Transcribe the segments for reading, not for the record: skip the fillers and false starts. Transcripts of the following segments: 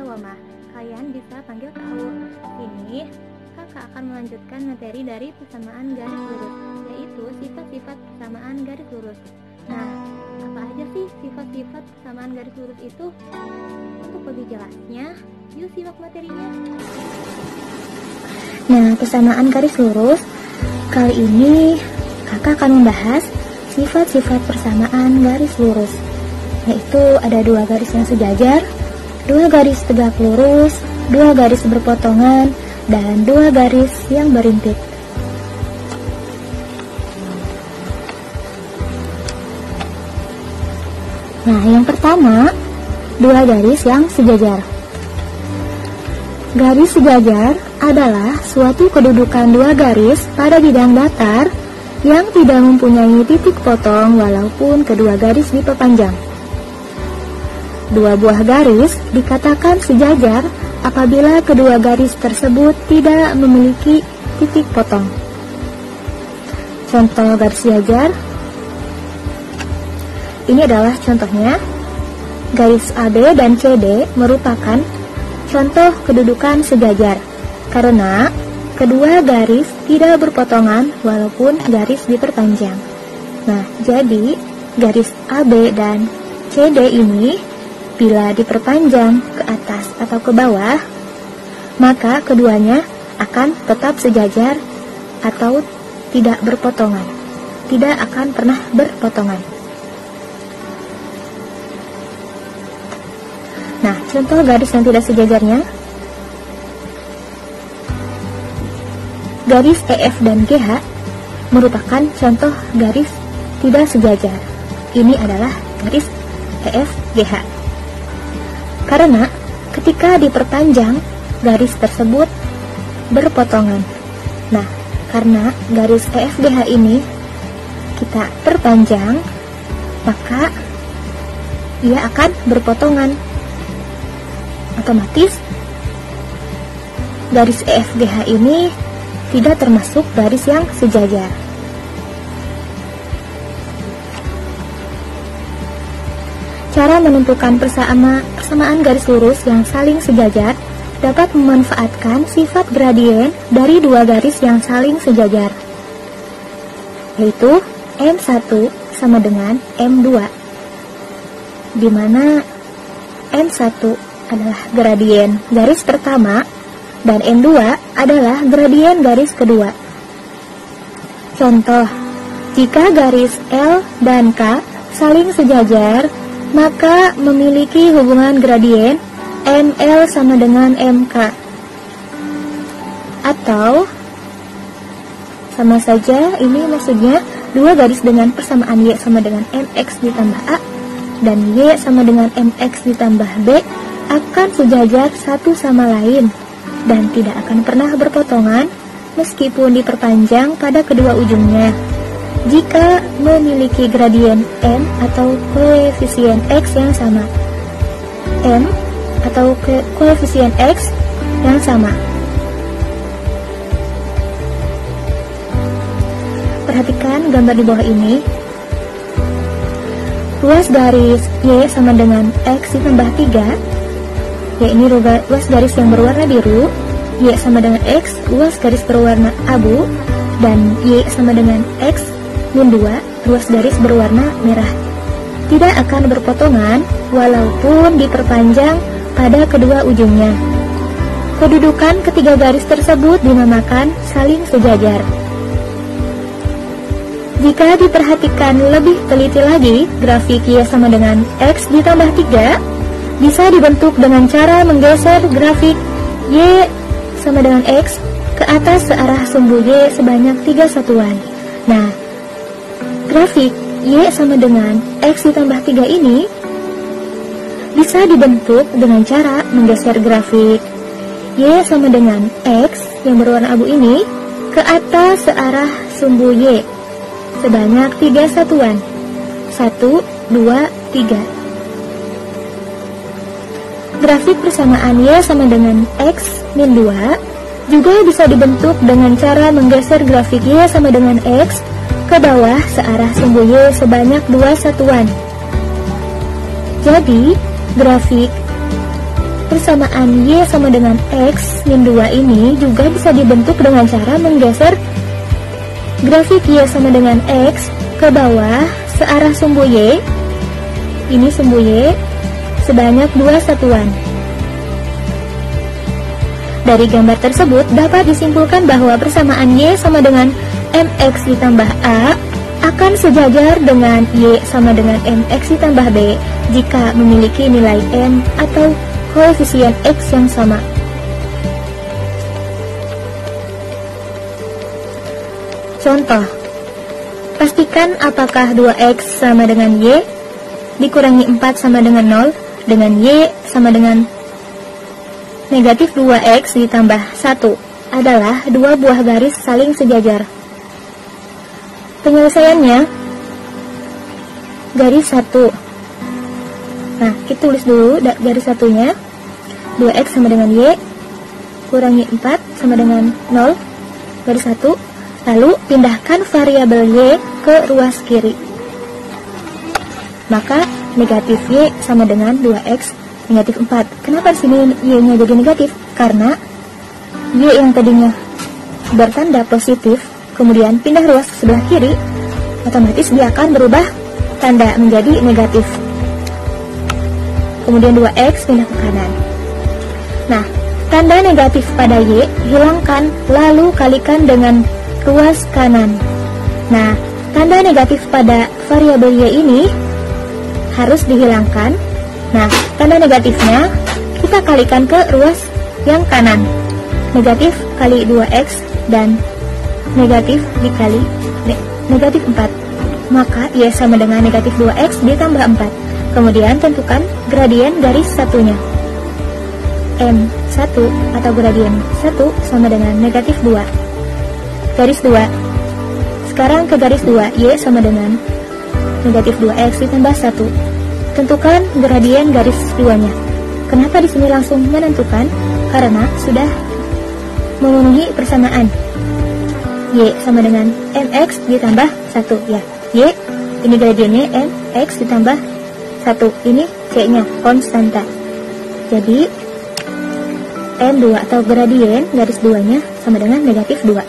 Wamah. Kalian bisa panggil Kak Awu. Ini kakak akan melanjutkan materi dari persamaan garis lurus, yaitu sifat-sifat persamaan garis lurus. Nah, apa aja sih sifat-sifat persamaan garis lurus itu? Untuk lebih jelasnya, yuk simak materinya. Nah, persamaan garis lurus kali ini kakak akan membahas sifat-sifat persamaan garis lurus, yaitu ada 2 garis yang sejajar, 2 garis tegak lurus, 2 garis berpotongan, dan 2 garis yang berintik. Nah, yang pertama, 2 garis yang sejajar. Garis sejajar adalah suatu kedudukan 2 garis pada bidang datar yang tidak mempunyai titik potong walaupun kedua garis diperpanjang. 2 buah garis dikatakan sejajar apabila kedua garis tersebut tidak memiliki titik potong. Contoh garis sejajar ini adalah contohnya. Garis AB dan CD merupakan contoh kedudukan sejajar karena kedua garis tidak berpotongan walaupun garis diperpanjang. Nah, jadi garis AB dan CD ini bila diperpanjang ke atas atau ke bawah, maka keduanya akan tetap sejajar atau tidak berpotongan. Tidak akan pernah berpotongan. Nah, contoh garis yang tidak sejajarnya, garis EF dan GH merupakan contoh garis tidak sejajar. Ini adalah garis EF GH. Karena ketika diperpanjang, garis tersebut berpotongan. Nah, karena garis EF GH ini kita perpanjang, maka ia akan berpotongan. Otomatis garis EFGH ini tidak termasuk garis yang sejajar. Cara menentukan persamaan garis lurus yang saling sejajar dapat memanfaatkan sifat gradien dari 2 garis yang saling sejajar, yaitu M1 sama dengan M2, di mana M1 adalah gradien garis pertama dan M2 adalah gradien garis kedua. Contoh, jika garis L dan K saling sejajar, maka memiliki hubungan gradien ML sama dengan MK. Atau sama saja, ini maksudnya 2 garis dengan persamaan Y sama dengan MX ditambah A dan Y sama dengan MX ditambah B akan sejajar satu sama lain dan tidak akan pernah berpotongan meskipun diperpanjang pada kedua ujungnya jika memiliki gradien M atau koefisien X yang sama. M atau koefisien X yang sama. Perhatikan gambar di bawah ini. Ruas garis Y sama dengan X ditambah 3. Y ini ruas garis yang berwarna biru, Y sama dengan X, ruas garis berwarna abu, dan Y sama dengan X min 2, ruas garis berwarna merah. Tidak akan berpotongan walaupun diperpanjang pada kedua ujungnya. Kedudukan ketiga garis tersebut dinamakan saling sejajar. Jika diperhatikan lebih teliti lagi, grafik Y sama dengan X ditambah 3 bisa dibentuk dengan cara menggeser grafik Y sama dengan X ke atas searah sumbu Y sebanyak 3 satuan. Nah, grafik Y sama dengan X ditambah 3 ini bisa dibentuk dengan cara menggeser grafik Y sama dengan X yang berwarna abu ini ke atas searah sumbu Y sebanyak 3 satuan. 1, 2, 3. Grafik persamaan Y sama dengan X min 2 juga bisa dibentuk dengan cara menggeser grafik Y sama dengan X ke bawah searah sumbu Y sebanyak 2 satuan. Jadi, grafik persamaan Y sama dengan X min 2 ini juga bisa dibentuk dengan cara menggeser grafik Y sama dengan X ke bawah searah sumbu Y. Ini sumbu Y sebanyak 2 satuan. Dari gambar tersebut dapat disimpulkan bahwa persamaan Y sama dengan MX ditambah A akan sejajar dengan Y sama dengan MX ditambah B jika memiliki nilai M atau koefisien X yang sama. Contoh, pastikan apakah 2X sama dengan Y dikurangi 4 sama dengan 0 dengan Y sama dengan negatif 2X ditambah 1 adalah dua buah garis saling sejajar. Penyelesaiannya garis 1. Nah, kita tulis dulu garis satunya. 2X sama dengan Y kurangi 4 sama dengan 0 garis 1. Lalu pindahkan variabel Y ke ruas kiri. Maka negatif Y sama dengan 2X negatif 4. Kenapa di sini Y-nya jadi negatif? Karena Y yang tadinya bertanda positif kemudian pindah ruas ke sebelah kiri, otomatis dia akan berubah tanda menjadi negatif. Kemudian 2X pindah ke kanan. Nah, tanda negatif pada Y hilangkan lalu kalikan dengan ruas kanan. Nah, tanda negatif pada variabel Y ini harus dihilangkan. Nah, tanda negatifnya kita kalikan ke ruas yang kanan. Negatif kali 2X dan negatif dikali negatif 4. Maka Y sama dengan negatif 2X ditambah 4. Kemudian tentukan gradien garis satunya. M1 atau gradien 1 sama dengan negatif 2. Garis 2. Sekarang ke garis 2, Y sama dengan negatif 2X ditambah 1. Tentukan gradien garis 2-nya. Kenapa di sini langsung menentukan? Karena sudah memenuhi persamaan. Y sama dengan MX ditambah 1 ya. Y ini gradiennya MX ditambah 1. Ini C-nya konstanta. Jadi M2 atau gradien garis 2-nya sama dengan negatif 2.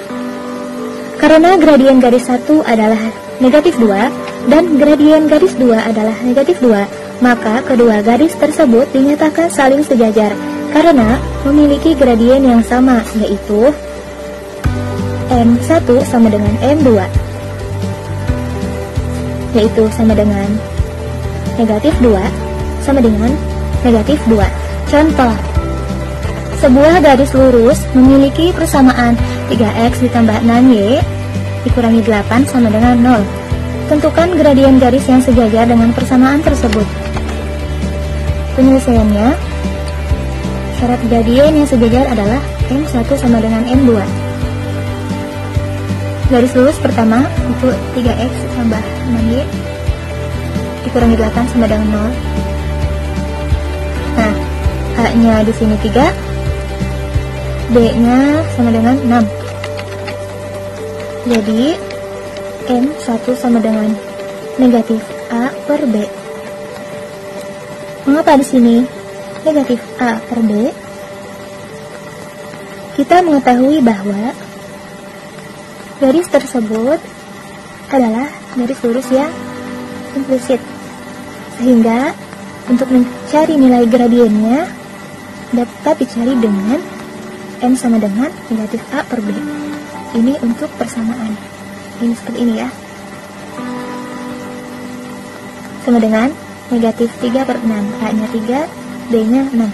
Karena gradien garis 1 adalah negatif 2 dan gradien garis 2 adalah negatif 2, maka kedua garis tersebut dinyatakan saling sejajar karena memiliki gradien yang sama, yaitu M1 sama dengan M2, yaitu sama dengan negatif 2 sama dengan negatif 2. Contoh, sebuah garis lurus memiliki persamaan 3X ditambah 6Y dikurangi 8 sama dengan 0. Tentukan gradien garis yang sejajar dengan persamaan tersebut. Penyelesaiannya, syarat gradien yang sejajar adalah M1 sama dengan M2. Garis lurus pertama itu 3X tambah 6Y dikurangi 8 sama dengan 0. Nah, A-nya di sini 3, B-nya sama dengan 6. Jadi M1 sama dengan negatif A per B. Mengapa di sini negatif A per B? Kita mengetahui bahwa garis tersebut adalah garis lurus yang implisit, sehingga untuk mencari nilai gradiennya dapat dicari dengan M sama dengan negatif A per B. Ini untuk persamaan. Ini seperti ini ya. Sama dengan negatif 3 per 6. A-nya 3, B-nya 6.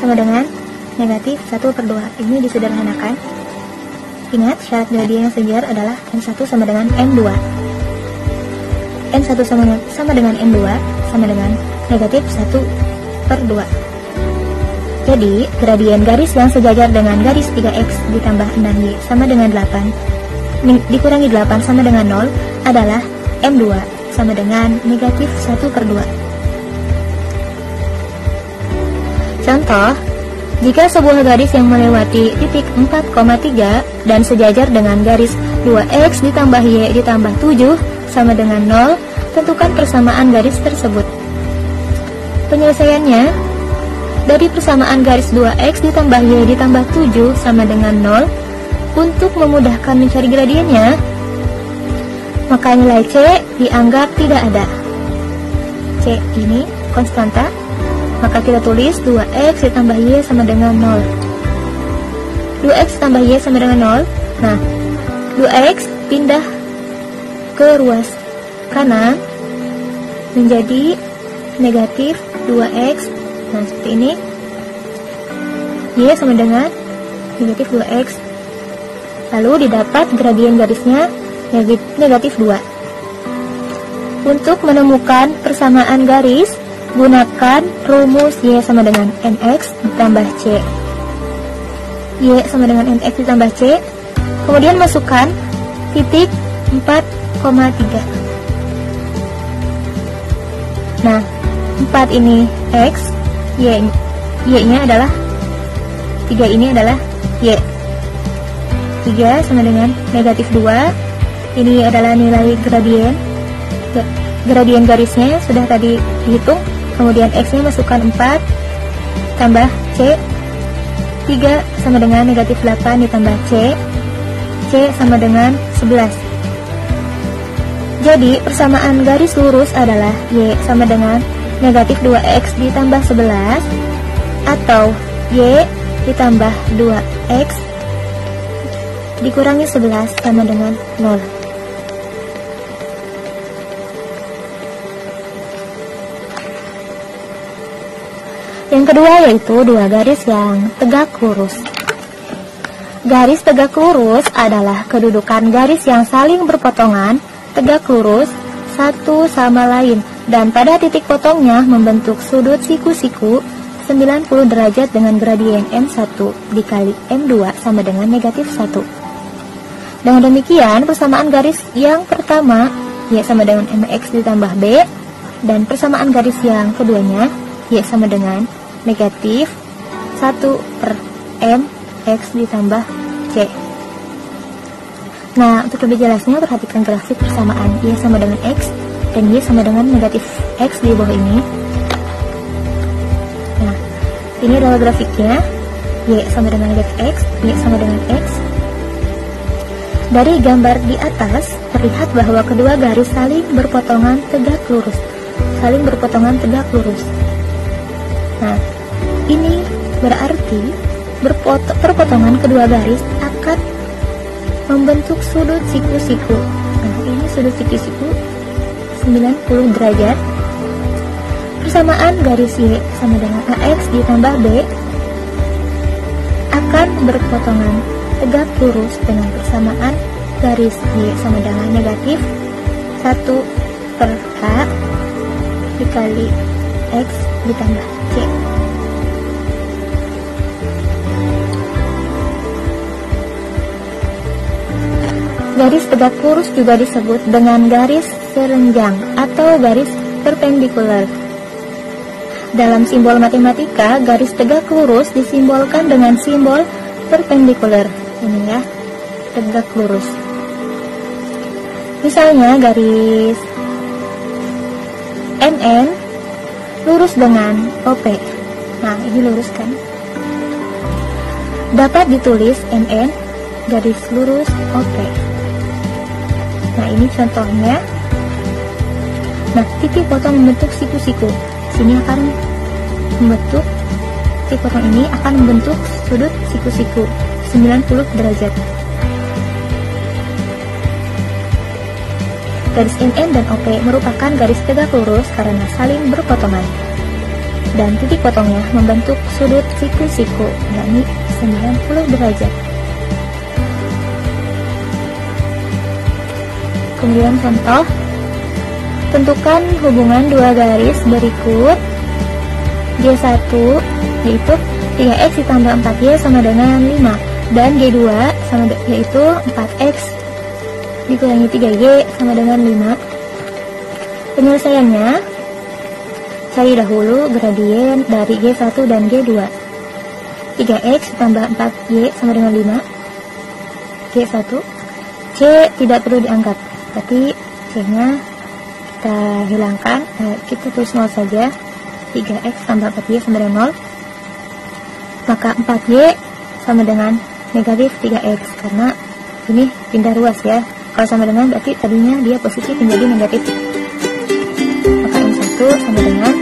Sama dengan negatif 1 per 2. Ini disederhanakan. Ingat, syarat gradien yang sejajar adalah M1 sama dengan M2. M1 sama dengan M2 sama dengan negatif 1 per 2. Jadi, gradien garis yang sejajar dengan garis 3X ditambah 6Y sama dengan 8 dikurangi 8 sama dengan 0 adalah M2 sama dengan negatif 1 per 2. Contoh, jika sebuah garis yang melewati titik 4,3 dan sejajar dengan garis 2X ditambah Y ditambah 7 sama dengan 0, tentukan persamaan garis tersebut. Penyelesaiannya, dari persamaan garis 2x ditambah y ditambah 7 sama dengan 0. Untuk memudahkan mencari gradiennya, maka nilai C dianggap tidak ada. C ini konstanta, maka kita tulis 2x ditambah y sama dengan 0. 2x tambah y sama dengan 0. Nah, 2x pindah ke ruas kanan menjadi negatif 2x. Nah, seperti ini. Y sama dengan negatif 2x. Lalu didapat gradien garisnya negatif 2. Untuk menemukan persamaan garis, gunakan rumus Y sama dengan mx ditambah C. Y sama dengan mx ditambah C. Kemudian masukkan titik 4,3. Nah, 4 ini X, Y-nya adalah 3 ini adalah Y. 3 sama dengan negatif 2. Ini adalah nilai gradien. Gradien garisnya sudah tadi dihitung. Kemudian X-nya masukkan 4 tambah C. 3 sama dengan negatif 8 ditambah C. C sama dengan 11. Jadi persamaan garis lurus adalah Y sama dengan negatif 2X ditambah 11 atau Y ditambah 2X dikurangi 11 sama dengan 0. Yang kedua yaitu dua garis yang tegak lurus. Garis tegak lurus adalah kedudukan garis yang saling berpotongan tegak lurus satu sama lain dan pada titik potongnya membentuk sudut siku-siku 90 derajat dengan gradien M1 dikali M2 sama dengan negatif 1. Dengan demikian, persamaan garis yang pertama Y sama dengan mx ditambah B, dan persamaan garis yang keduanya Y sama dengan negatif 1 per mx ditambah C. Nah, untuk lebih jelasnya perhatikan grafik persamaan Y sama dengan X dan Y sama dengan negatif X di bawah ini. Nah, ini adalah grafiknya. Y sama dengan negatif X, Y sama dengan X. Dari gambar di atas, terlihat bahwa kedua garis saling berpotongan tegak lurus. Saling berpotongan tegak lurus. Nah, ini berarti perpotongan kedua garis akan membentuk sudut siku-siku. Nah, ini sudut siku-siku 90 derajat. Persamaan garis Y sama dengan AX ditambah B akan berpotongan tegak lurus dengan persamaan garis Y sama dengan negatif 1 per H dikali X ditambah C. Garis tegak lurus juga disebut dengan garis serenjang atau garis perpendikular. Dalam simbol matematika, garis tegak lurus disimbolkan dengan simbol perpendikular. Ini ya, tegak lurus. Misalnya garis MN lurus dengan OP. Nah, ini lurus kan? Dapat ditulis MN garis lurus OP. Nah, ini contohnya. Nah, titik potong membentuk siku-siku. Sini akan membentuk, titik potong ini akan membentuk sudut siku-siku 90 derajat. Garis MN dan OP merupakan garis tegak lurus karena saling berpotongan. Dan titik potongnya membentuk sudut siku-siku, yakni 90 derajat. Kemudian contoh, tentukan hubungan dua garis berikut G1 yaitu 3x ditambah 4y sama dengan 5 dan G2 sama yaitu 4x dikurangi 3y sama dengan 5. Penyelesaiannya, cari dahulu gradien dari G1 dan G2. 3x ditambah 4y sama dengan 5. G1 C tidak perlu dianggap, tapi C-nya kita hilangkan, kita tulis 0 saja. 3x tambah 4y sama dengan 0. Maka 4Y sama dengan negatif 3X, karena ini pindah ruas ya. Kalau sama dengan berarti tadinya dia posisi menjadi negatif. Maka M1 sama dengan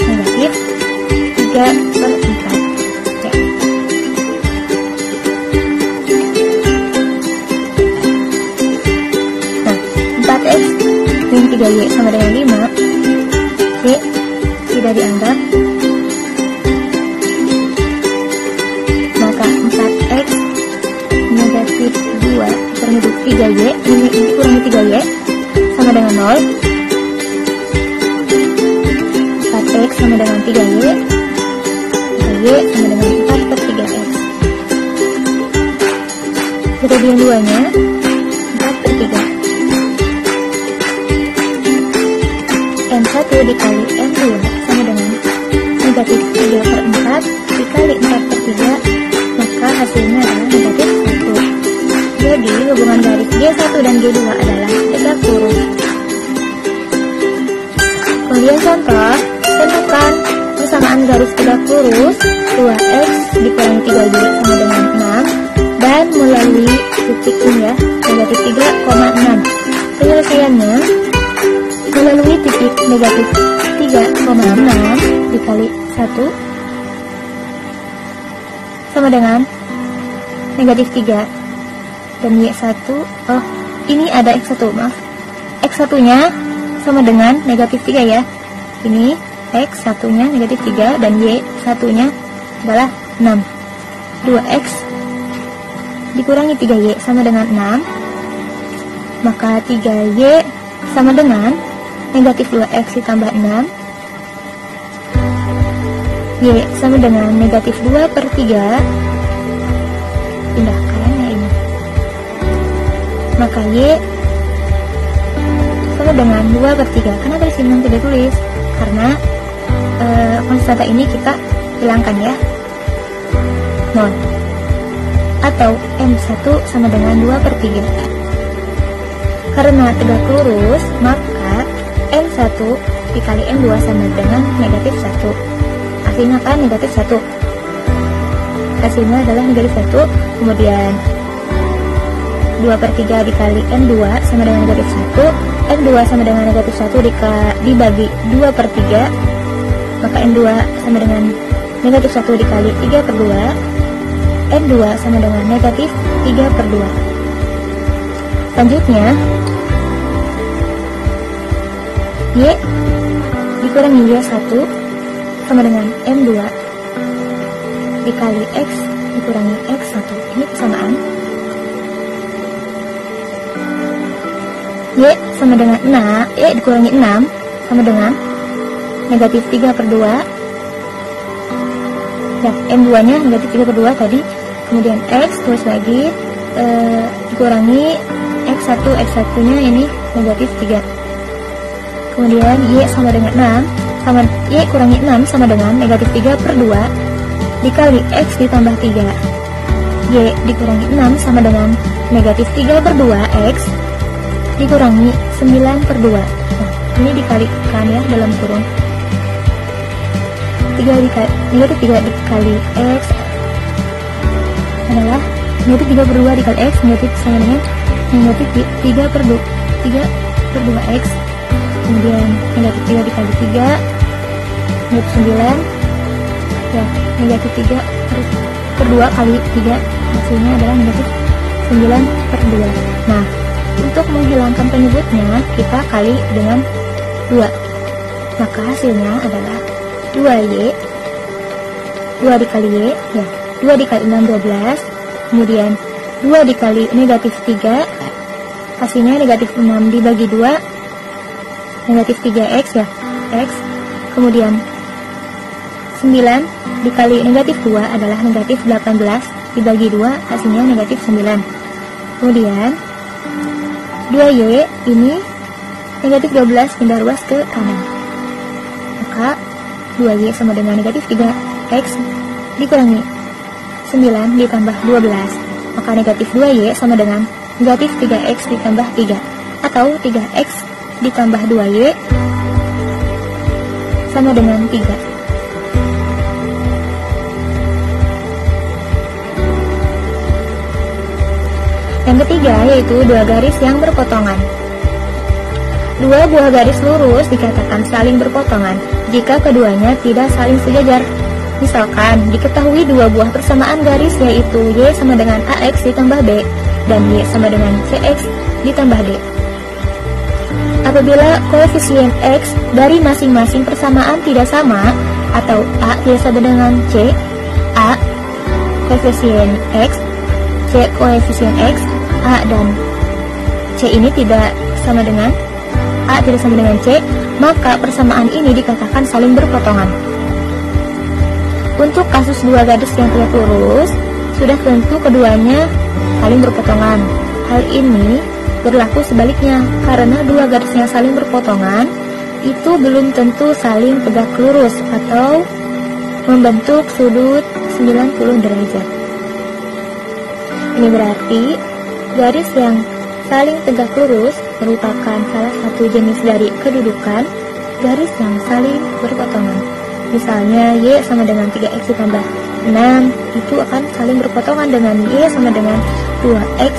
negatif 3/4 ya. Nah, 4X min 3Y sama dengan 5, Y tidak dianggap. Maka 4X negatif 2 dikurangi 3Y dikurangi 3Y sama dengan 0. 4X sama dengan 3Y, Y sama dengan 4/3X. Kejadian 2-nya 4/3. M1 dikali M2 sama dengan negatif 3/4 dikali 4/3, maka hasilnya adalah negatif 1. Jadi hubungan garis G1 dan G2 adalah tegak lurus. Kemudian contoh, tentukan persamaan garis tegak lurus 2X dikurangi 3Y sama dengan 6 dan melalui titik ini ya, negatif 3,6. Penyelesaiannya melalui titik negatif 3,6 dikali 1 sama dengan negatif 3 dan Y1. Oh, ini ada X1, maaf. X1 nya sama dengan negatif 3 ya. Ini X1 nya negatif 3 dan Y1 nya adalah 6. 2X dikurangi 3Y sama dengan 6, maka 3Y sama dengan negatif 2X ditambah 6, Y sama dengan negatif 2/3, pindahkan ya ini, maka Y sama dengan 2/3. Kenapa di sini tidak tulis? Karena konstanta ini kita hilangkan ya, 0. Atau M1 sama dengan 2/3. Karena tegak lurus, maka M1 dikali M2 sama dengan negatif 1. Hasilnya kan negatif 1. Hasilnya adalah negatif 1. Kemudian 2/3 dikali M2 sama dengan negatif 1. M2 sama dengan negatif 1 dibagi 2/3, maka M2 sama dengan negatif 1 dikali 3/2. M2 sama dengan negatif 3/2. Selanjutnya Y dikurangi Y1 sama dengan M2 dikali X dikurangi X1. Ini persamaan. Y sama dengan 6, Y dikurangi 6 sama dengan negatif 3/2. Ya, M2 nya negatif 3/2 tadi. Kemudian X terus lagi dikurangi X1, X1 nya ini negatif 3. Kemudian Y sama dengan 6 sama Y kurangi 6 sama dengan negatif 3/2 dikali X ditambah 3. Y dikurangi 6 sama dengan negatif 3/2 X dikurangi 9/2. Nah, ini dikalikan ya dalam kurung. 3 dikali negatif 3 dikali X adalah negatif 3/2 dikali X, negatif sama dengan negatif 3/2X. Kemudian negatif 3 dikali 3 negatif 9 ya, negatif 3/2 kali 3 hasilnya adalah negatif 9/2. Nah, untuk menghilangkan penyebutnya kita kali dengan 2, maka hasilnya adalah 2Y, 2 dikali Y ya, 2 dikali 6 12, kemudian 2 dikali negatif 3, hasilnya negatif 6 dibagi 2, negatif 3X ya, X. Kemudian 9 dikali negatif 2 adalah negatif 18 dibagi 2, hasilnya negatif 9. Kemudian 2Y ini negatif 12 pindah ruas ke kanan, maka 2Y sama dengan negatif 3X dikurangi 9 ditambah 12, maka negatif 2Y sama dengan negatif 3X ditambah 3, atau 3X ditambah 2Y sama dengan 3. Yang ketiga yaitu dua garis yang berpotongan. Dua buah garis lurus dikatakan saling berpotongan jika keduanya tidak saling sejajar. Misalkan, diketahui dua buah persamaan garis yaitu Y sama dengan AX ditambah B dan Y sama dengan CX ditambah D. Apabila koefisien X dari masing-masing persamaan tidak sama atau A tidak sama dengan C, A koefisien X, C koefisien X, A dan C ini tidak sama dengan A tidak sama dengan C, maka persamaan ini dikatakan saling berpotongan. Untuk kasus dua garis yang tegak lurus, sudah tentu keduanya saling berpotongan. Hal ini berlaku sebaliknya, karena dua garis yang saling berpotongan itu belum tentu saling tegak lurus atau membentuk sudut 90 derajat. Ini berarti garis yang saling tegak lurus merupakan salah satu jenis dari kedudukan garis yang saling berpotongan. Misalnya Y sama dengan 3X ditambah 6 itu akan saling berpotongan dengan Y sama dengan 2X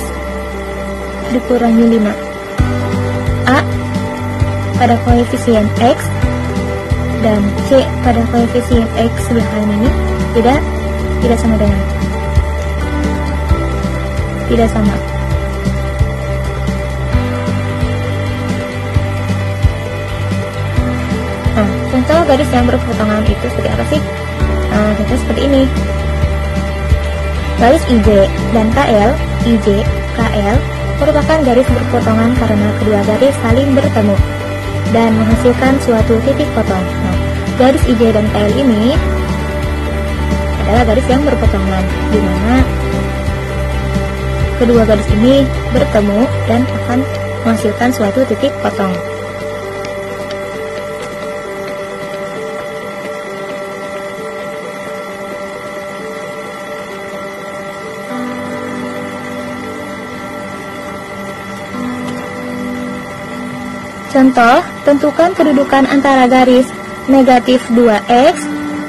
dikurangi 5. A pada koefisien X dan C pada koefisien X sebelah kanan ini tidak sama dengan tidak sama. Nah, contoh garis yang berpotongan itu seperti apa sih? Nah, contoh seperti ini. Garis IJ dan KL, IJ, KL merupakan garis berpotongan karena kedua garis saling bertemu dan menghasilkan suatu titik potong. Nah, garis IJ dan KL ini adalah garis yang berpotongan, di mana kedua garis ini bertemu dan akan menghasilkan suatu titik potong. Contoh, tentukan kedudukan antara garis negatif 2X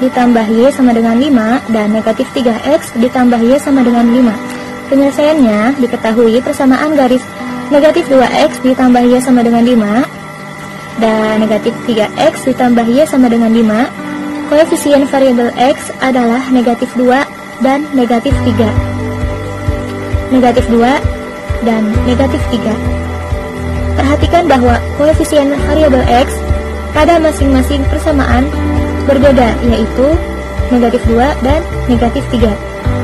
ditambah Y sama dengan 5 dan negatif 3X ditambah Y sama dengan 5. Penyelesaiannya diketahui persamaan garis negatif 2X ditambah Y sama dengan 5 dan negatif 3X ditambah Y sama dengan 5. Koefisien variabel X adalah negatif 2 dan negatif 3. Negatif 2 dan negatif 3. Perhatikan bahwa koefisien variabel X pada masing-masing persamaan berbeda, yaitu negatif 2 dan negatif 3.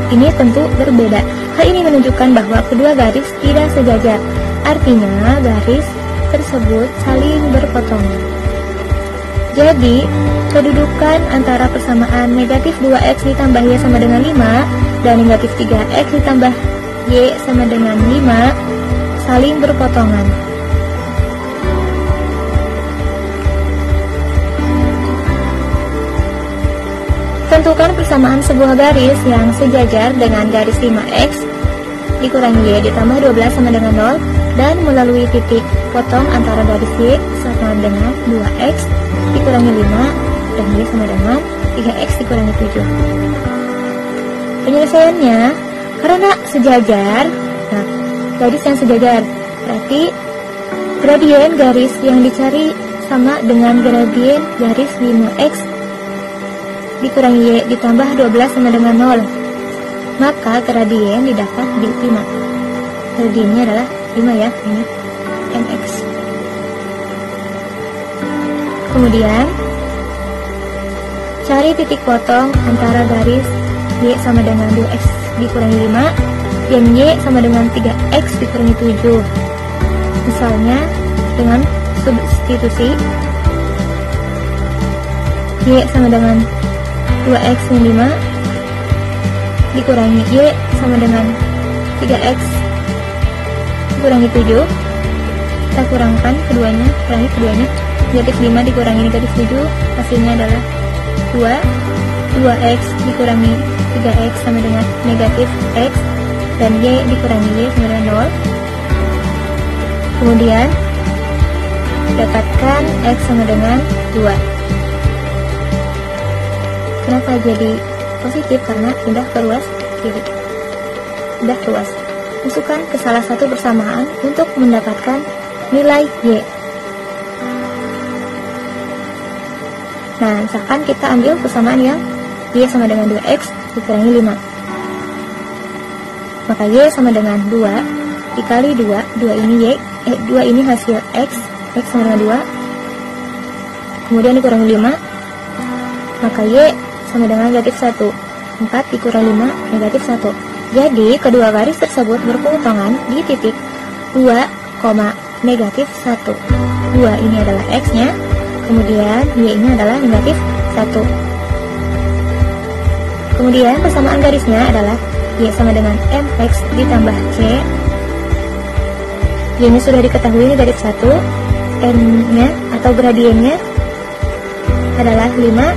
Ini tentu berbeda. Hal ini menunjukkan bahwa kedua garis tidak sejajar. Artinya, garis tersebut saling berpotongan. Jadi, kedudukan antara persamaan negatif 2X ditambah Y sama dengan 5 dan negatif 3X ditambah Y sama dengan 5 saling berpotongan. Tentukan persamaan sebuah garis yang sejajar dengan garis 5X dikurangi Y ditambah 12 sama dengan 0 dan melalui titik potong antara garis Y sama dengan 2X dikurangi 5 dan Y sama dengan 3X dikurangi 7. Penyelesaiannya, karena sejajar, nah garis yang sejajar berarti gradien garis yang dicari sama dengan gradien garis 5X dikurangi Y ditambah 12 sama dengan 0, maka gradien didapat di 5. Gradiennya adalah 5 ya, ini MX. Kemudian cari titik potong antara garis Y sama dengan 2X dikurangi 5 dan Y sama dengan 3X dikurangi 7. Misalnya dengan substitusi Y sama dengan 2X min 5 dikurangi Y sama dengan 3X dikurangi 7. Kita kurangkan keduanya, kurangi keduanya. Negatif 5 dikurangi negatif 7 hasilnya adalah 2. 2X dikurangi 3X sama dengan negatif X dan Y dikurangi Y sama dengan 0. Kemudian dapatkan X sama dengan 2. Kenapa jadi positif? Karena pindah ke ruas kiri. Pindah ke ruas. masukkan ke salah satu persamaan untuk mendapatkan nilai Y. Nah, misalkan kita ambil persamaan yang Y sama dengan 2X dikurangi 5. Maka Y sama dengan 2 dikali 2, 2 ini Y, 2 ini hasil X sama dengan 2, kemudian dikurangi 5, maka Y sama dengan negatif 1, 4 dikurangi 5, negatif 1. Jadi, kedua garis tersebut berpotongan di titik 2, negatif 1. 2 ini adalah X-nya, kemudian Y ini adalah negatif 1. Kemudian persamaan garisnya adalah Y sama dengan MX ditambah C. Y-nya sudah diketahui negatif 1, N-nya atau gradiennya adalah 5,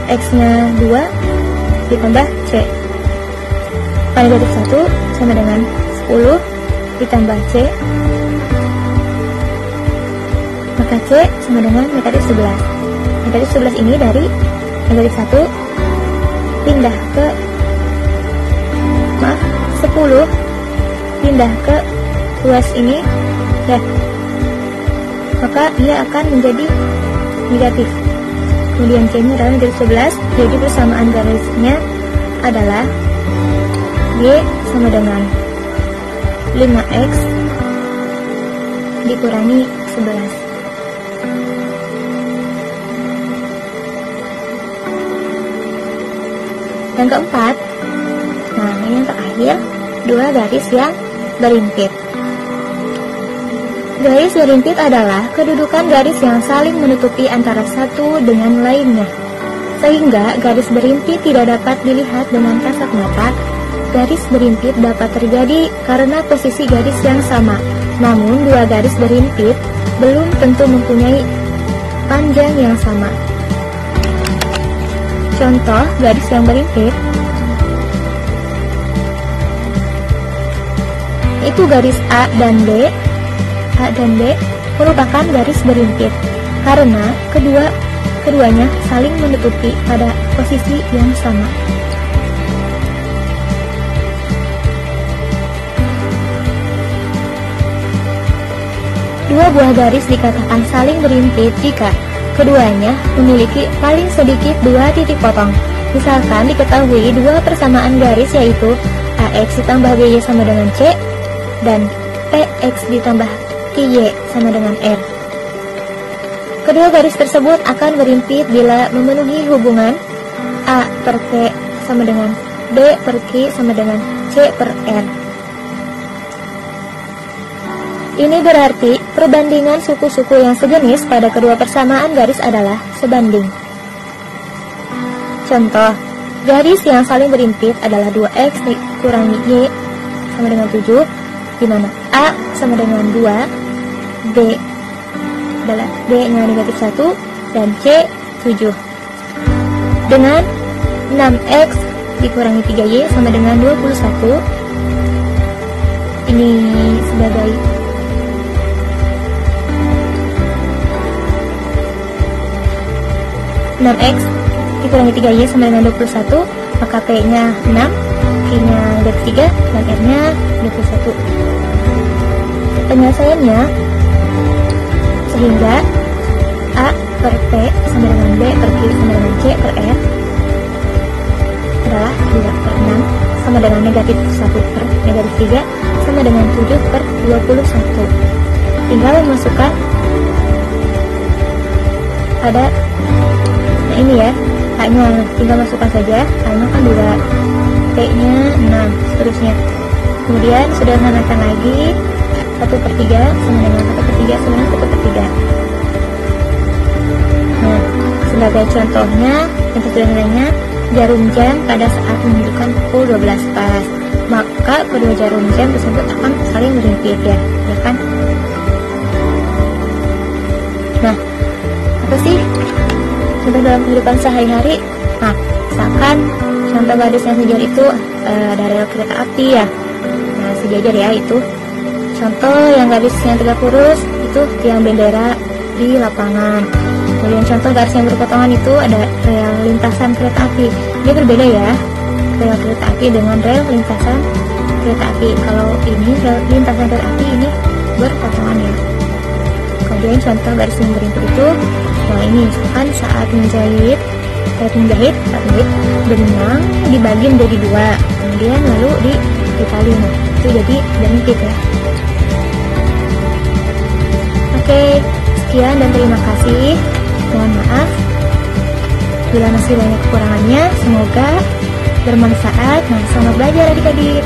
X-nya 2 ditambah C. Maka negatif 1 sama dengan 10 ditambah C, maka C sama dengan negatif 11. Negatif 11 ini dari negatif 1 pindah ke 10 pindah ke luas ini ya, maka ia akan menjadi negatif. Kemudian C nya adalah negatif 11. Jadi persamaan garisnya adalah Y sama dengan 5X dikurangi 11. Yang keempat, nah ini yang terakhir, dua garis yang berimpit. Garis berimpit adalah kedudukan garis yang saling menutupi antara satu dengan lainnya. Sehingga garis berimpit tidak dapat dilihat dengan kasat mata. Garis berimpit dapat terjadi karena posisi garis yang sama. Namun dua garis berimpit belum tentu mempunyai panjang yang sama. Contoh garis yang berimpit itu garis A dan B. A dan B merupakan garis berimpit karena keduanya saling menutupi pada posisi yang sama. Dua buah garis dikatakan saling berimpit jika keduanya memiliki paling sedikit dua titik potong. Misalkan diketahui dua persamaan garis yaitu AX ditambah BY sama dengan C dan PX ditambah QY sama dengan R. Kedua garis tersebut akan berimpit bila memenuhi hubungan A per P sama dengan B per Q sama dengan C per R. Ini berarti perbandingan suku-suku yang sejenis pada kedua persamaan garis adalah sebanding. Contoh, garis yang saling berimpit adalah 2X dikurangi Y sama dengan 7, di mana A sama dengan 2, B adalah B-nya negatif 1, dan C 7. Dengan 6X dikurangi 3Y sama dengan 21, ini sebagai 6X dikurangi 3Y sama dengan 21, maka P-nya 6, Q-nya negatif 3, dan R-nya 21. Penyelesaiannya, sehingga A per P sama dengan B per Q sama dengan C per R adalah 2 per 6 sama dengan negatif 1 per negatif 3 sama dengan 7 per 21. Tinggal memasukkan pada ini ya, A-nya tinggal masukkan saja, A-nya kan 2, P-nya 6, seterusnya. Kemudian sudah samakan lagi 1 per 3 sama dengan 1 per 3 sama dengan 1 per 3. Nah, sebagai contohnya, yang sesuai nilainya jarum jam pada saat menunjukkan pukul 12 pas. Maka kedua jarum jam tersebut akan saling berimpit ya kan? Nah, apa sih contoh dalam kehidupan sehari-hari? Nah, misalkan contoh garis yang sejajar itu ada rel kereta api ya. Nah, sejajar ya itu. Contoh yang garis yang tegak lurus itu tiang bendera di lapangan. Kemudian contoh garis yang berpotongan itu ada rel lintasan kereta api. Dia berbeda ya, rel kereta api dengan rel lintasan kereta api. Kalau ini lintasan kereta api ini berpotongan ya. Kemudian contoh garis yang berlimpah itu, nah ini misalkan saat menjahit benang dibagi menjadi 2, kemudian lalu ditali, itu jadi berlimpah ya. Oke, sekian dan terima kasih. Mohon maaf bila masih banyak kekurangannya. Semoga bermanfaat. Nah, selamat belajar adik-adik.